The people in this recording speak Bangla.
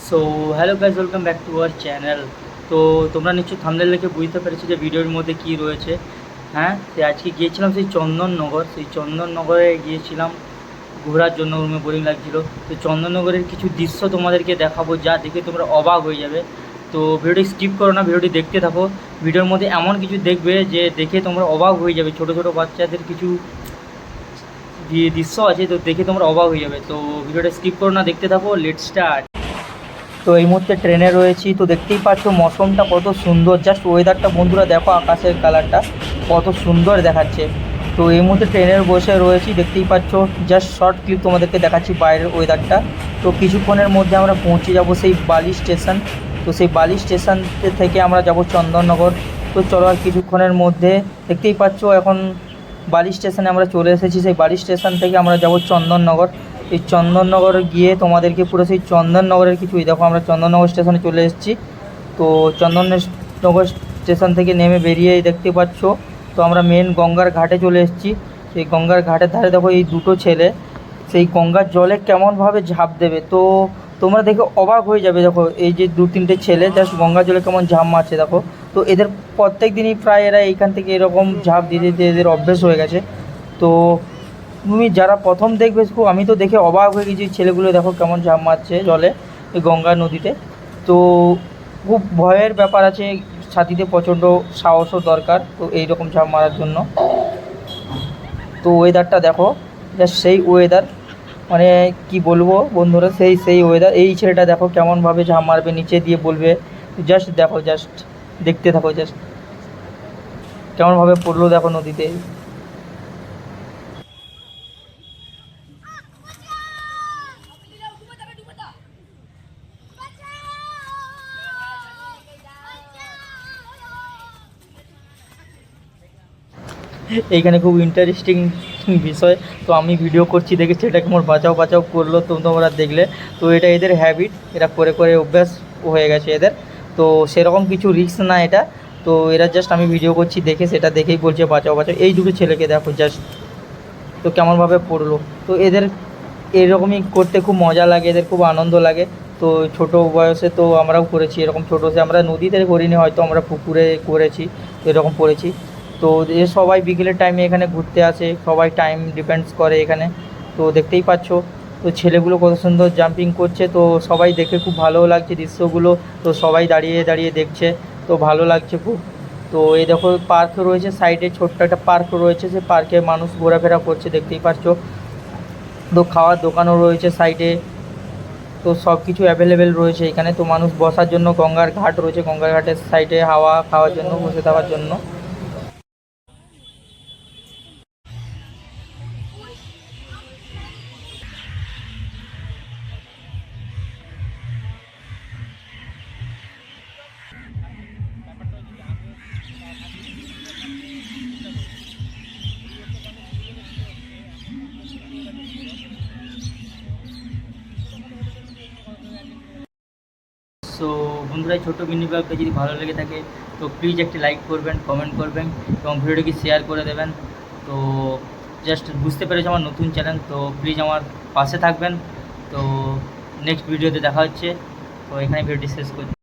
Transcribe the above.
So hello guys, welcome back to our channel. তো তোমরা নিশ্চয়ই থাম্বনেল দেখে বুঝতে পেরেছো যে ভিডিওর মধ্যে কী রয়েছে। হ্যাঁ, তো আজকে গিয়েছিলাম সেই চন্দননগর। সেই চন্দননগরে গিয়েছিলাম ঘোরার জন্য, রুমে বোরিং লাগছিলো। তো চন্দননগরের কিছু দৃশ্য তোমাদেরকে দেখাবো, যা দেখে তোমরা অবাক হয়ে যাবে। তো ভিডিওটি স্কিপ করো না, ভিডিওটি দেখতে থাকো। ভিডিওর মধ্যে এমন কিছু দেখবে যে দেখে তোমরা অবাক হয়ে যাবে। ছোটো ছোটো বাচ্চাদের কিছু দৃশ্য আছে, তো দেখে তোমরা অবাক হয়ে যাবে। তো ভিডিওটা স্কিপ করো না, দেখতে থাকো। Let's start. তো এই মুহূর্তে ট্রেনে রয়েছি, তো দেখতেই পাচ্ছ মৌসমটা কত সুন্দর। জাস্ট ওয়েদারটা বন্ধুরা দেখো, আকাশের কালারটা কত সুন্দর দেখাচ্ছে। তো এই মুহূর্তে ট্রেনের বসে রয়েছি, দেখতেই পাচ্ছ। জাস্ট শর্ট ক্লিপ তোমাদেরকে দেখাচ্ছি বাইরের ওয়েদারটা। তো কিছুক্ষণের মধ্যে আমরা পৌঁছে যাব সেই বালি স্টেশন। তো সেই বালি স্টেশন থেকে আমরা যাব চন্দননগর। তো চলো আর কিছুক্ষণের মধ্যে, দেখতেই পাচ্ছ এখন বালি স্টেশনে আমরা চলে এসেছি। সেই বালি স্টেশন থেকে আমরা যাব চন্দননগর। এই চন্দননগর গিয়ে তোমাদেরকে পুরো সেই চন্দননগরের কিছুই দেখো, আমরা চন্দননগর স্টেশনে চলে এসেছি। তো চন্দননগর স্টেশন থেকে নেমে বেরিয়েই দেখতে পাচ্ছ, তো আমরা মেন গঙ্গার ঘাটে চলে এসেছি। সেই গঙ্গার ঘাটের ধারে দেখো এই দুটো ছেলে সেই গঙ্গার জলে কেমনভাবে ঝাঁপ দেবে, তো তোমরা দেখে অবাক হয়ে যাবে। দেখো এই যে দু তিনটে ছেলে জাস্ট গঙ্গার জলে কেমন ঝাঁপ মারছে দেখো। তো এদের প্রত্যেক দিনই প্রায় এরা এইখান থেকে এরকম ঝাঁপ দিতে দিতে এদের অভ্যেস হয়ে গেছে। তো তুমি যারা প্রথম দেখবে, খুব আমি তো দেখে অবাক হয়ে গেছি। ছেলেগুলো দেখো কেমন ঝাঁপ মারছে জলে, এই গঙ্গা নদীতে। তো খুব ভয়ের ব্যাপার আছে, সাথীতে প্রচণ্ড সাহসও দরকার তো এইরকম ঝাঁপ মারার জন্য। তো ওয়েদারটা দেখো, জাস্ট সেই ওয়েদার, মানে কি বলবো বন্ধুরা, সেই ওয়েদার। এই ছেলেটা দেখো কেমনভাবে ঝাঁপ মারবে নিচে দিয়ে, বলবে জাস্ট দেখো, জাস্ট দেখতে থাকো, জাস্ট কেমনভাবে পড়লো দেখো নদীতে। এইখানে খুব ইন্টারেস্টিং বিষয়। তো আমি ভিডিও করছি দেখে সেটাকে মোর বাঁচাও বাঁচাও করলো, তো তোমরা দেখলে। তো এটা এদের হ্যাবিট, এরা করে করে অভ্যাস হয়ে গেছে এদের। তো সেরকম কিছু রিস্ক না এটা। তো এরা জাস্ট আমি ভিডিও করছি দেখে, সেটা দেখেই বলছে বাঁচাও বাঁচাও। এই দুটো ছেলেকে দেখো জাস্ট, তো কেমনভাবে পড়লো। তো এদের এরকমই করতে খুব মজা লাগে, এদের খুব আনন্দ লাগে। তো ছোট বয়সে তো আমরাও করেছি এরকম, ছোটো আমরা নদীতে করিনি, হয়তো আমরা পুকুরে করেছি, তো এরকম করেছি। তো এ সবাই বিকেলের টাইমে এখানে ঘুরতে আসে, সবাই টাইম ডিপেন্ডস করে এখানে। তো দেখতেই পাচ্ছ, তো ছেলেগুলো কত সুন্দর জাম্পিং করছে, তো সবাই দেখে খুব ভালো লাগছে দৃশ্যগুলো। তো সবাই দাঁড়িয়ে দাঁড়িয়ে দেখছে, তো ভালো লাগছে খুব। তো এই দেখো পার্ক রয়েছে সাইডে, ছোট্ট একটা পার্ক রয়েছে, সে পার্কে মানুষ ঘোরাফেরা করছে দেখতেই পাচ্ছ। তো খাওয়ার দোকানও রয়েছে সাইডে। তো সব কিছু অ্যাভেলেবেল রয়েছে এখানে। তো মানুষ বসার জন্য গঙ্গার ঘাট রয়েছে, গঙ্গার ঘাটের সাইডে হাওয়া খাওয়ার জন্য, বসে থাকার জন্য। সো বন্ধুরা, এই ছোটো মিনি ব্লগটা যদি ভালো লেগে থাকে, তো প্লিজ একটি লাইক করবেন, কমেন্ট করবেন এবং ভিডিওটিকে শেয়ার করে দেবেন। তো জাস্ট বুঝতে পেরেছি আমার নতুন চ্যানেল, তো প্লিজ আমার পাশে থাকবেন। তো নেক্সট ভিডিওতে দেখা হচ্ছে। তো এখানে ভিডিওটি শেষ করছি।